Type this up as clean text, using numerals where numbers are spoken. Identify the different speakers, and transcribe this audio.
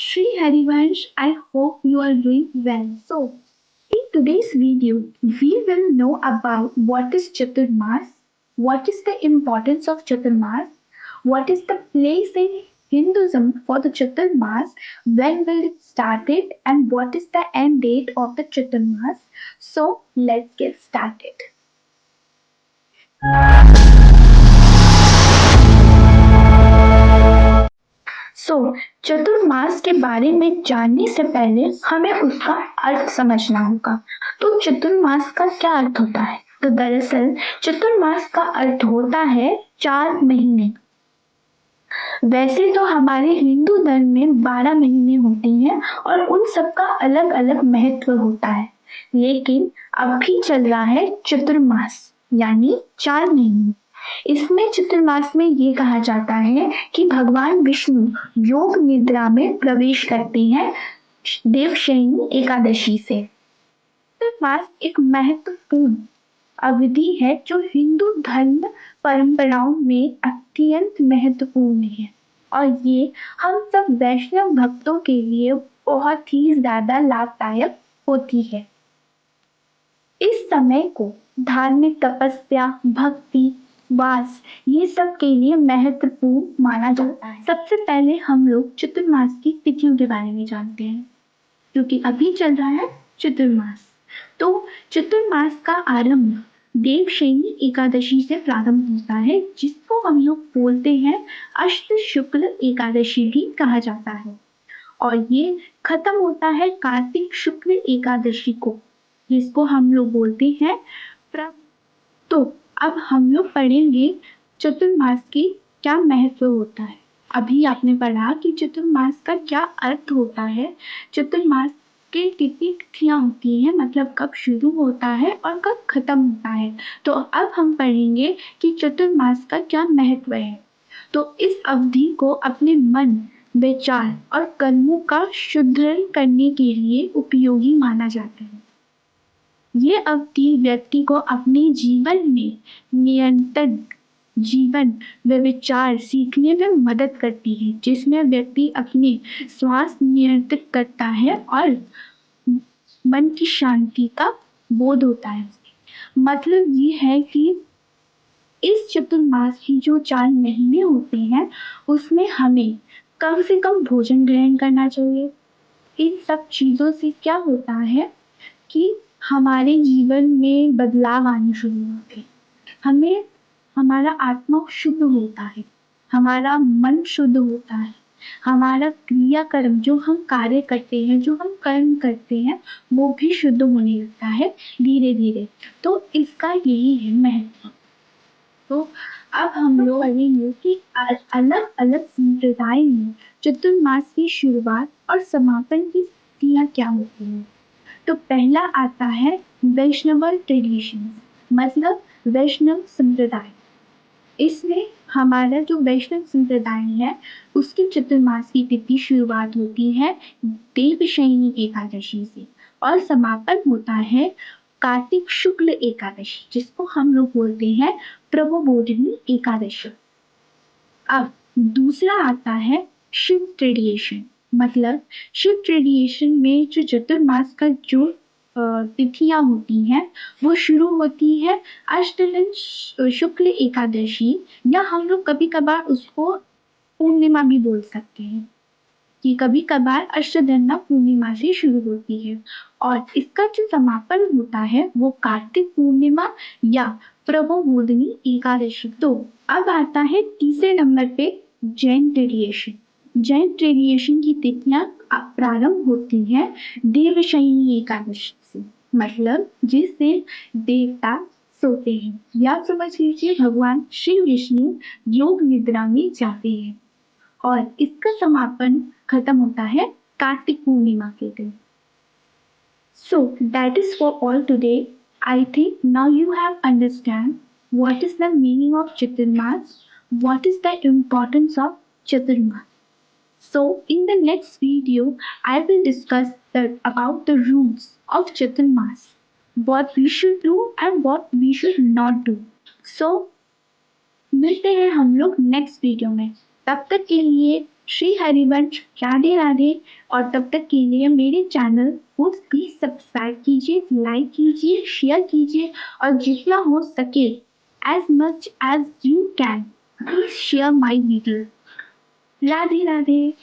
Speaker 1: Sri Harivansh, I hope you are doing well. So, in today's video, we will know about what is Chaturmas, what is the importance of Chaturmas, what is the place in Hinduism for the Chaturmas, when will it start it, and what is the end date of the Chaturmas. So, let's get started. सो चतुर्मास के बारे में जानने से पहले हमें उसका अर्थ समझना होगा। तो चतुर्मास का क्या अर्थ होता है? तो दरअसल चतुर्मास का अर्थ होता है 4 महीने। वैसे तो हमारे हिंदू धर्म में 12 महीने होते हैं और उन सबका अलग अलग महत्व होता है, लेकिन अभी चल रहा है चतुर्मास यानी 4 महीने। इसमें चतुर्मास में ये कहा जाता है कि भगवान विष्णु योग निद्रा में प्रवेश करते हैं देवशयनी एकादशी से। चतुर्मास एक महत्वपूर्ण अवधि है जो हिंदू धर्म परंपराओं में अत्यंत महत्वपूर्ण है और ये हम सब वैष्णव भक्तों के लिए बहुत ही ज्यादा लाभदायक होती है। इस समय को धार्मिक तपस्या, भक्ति, वास ये सब के लिए महत्वपूर्ण माना जाता है। सबसे पहले हम लोग चतुर्मास की तिथियों के बारे में जानते हैं, क्योंकि अभी चल रहा है चतुर्मास। तो चतुर्मास का आरंभ देवशयनी एकादशी से प्रारंभ होता है, जिसको हम लोग बोलते हैं अष्ट शुक्ल एकादशी भी कहा जाता है, और ये खत्म होता है कार्तिक शुक्ल एकादशी को, जिसको हम लोग बोलते हैं प्र। तो अब हम लोग पढ़ेंगे चतुर्मास की क्या महत्व होता है। अभी आपने पढ़ा कि चतुर्मास का क्या अर्थ होता है, चतुर्मास के कितनी तिथियां होती हैं, मतलब कब शुरू होता है और कब खत्म होता है। तो अब हम पढ़ेंगे कि चतुर्मास का क्या महत्व है। तो इस अवधि को अपने मन, विचार और कर्मों का शुद्धिकरण करने के लिए उपयोगी माना जाता है। ये अवधि व्यक्ति को अपने जीवन में नियंत्रण, जीवन व विचार सीखने में मदद करती है, जिसमें व्यक्ति अपने स्वास्थ्य नियंत्रित करता है और मन की शांति का बोध होता है। मतलब ये है कि इस चतुर्मास की जो 4 महीने होते हैं, उसमें हमें कम से कम भोजन ग्रहण करना चाहिए। इन सब चीजों से क्या होता है कि हमारे जीवन में बदलाव आने शुरू होते हैं। हमें हमारा आत्मा शुद्ध होता है, हमारा मन शुद्ध होता है, हमारा क्रियाकर्म जो हम कार्य करते हैं, जो हम कर्म करते हैं, वो भी शुद्ध होने लगता है धीरे धीरे। तो इसका यही है महत्व। तो अब हम लोग पढ़ेंगे कि अलग अलग संप्रदाय में चतुर्मास की शुरुआत और समापन की तिथियां क्या होती हैं। तो पहला आता है वैष्णव ट्रेडिशन, मतलब वैष्णव संप्रदाय। इसमें हमारा जो वैष्णव संप्रदाय है, उसकी चतुर्मास की तिथि शुरुआत होती है देवशयनी एकादशी से और समापन होता है कार्तिक शुक्ल एकादशी, जिसको हम लोग बोलते हैं प्रबोधिनी एकादशी। अब दूसरा आता है शिव ट्रेडिशन, मतलब शिव ट्रेडिशन में जो चतुर्मास का जो तिथियां होती हैं, वो शुरू होती है अष्टलन शुक्ल एकादशी, या हम लोग कभी कभार उसको पूर्णिमा भी बोल सकते हैं, कि कभी कभार अष्टदंडा पूर्णिमा से शुरू होती है और इसका जो समापन होता है वो कार्तिक पूर्णिमा या प्रबोधिनी एकादशी। तो अब आता है तीसरे नंबर पे जैन ट्रेडिशन। जैन ट्रेडिशन की तिथियां प्रारंभ होती हैं देवशयनी एकादशी से, मतलब जिस दिन देवता सोते हैं, या समझ लीजिए भगवान श्री विष्णु योग निद्रा में जाते हैं, और इसका समापन खत्म होता है कार्तिक पूर्णिमा के दिन। So that is for all today. I think now you have understand what is the meaning of Chaturmas, what is the importance of Chaturmas. So in the next video, I will discuss about the rules of Chaturmas, what we should do and what we should not do. So मिलते हैं हम लोग next video में, तब तक के लिए श्री हरिवंश, राधे राधे। और तब तक के लिए मेरे चैनल को प्लीज सब्सक्राइब कीजिए, लाइक कीजिए, शेयर कीजिए और जितना हो सके as much as you can please share my video. Radhe Radhe.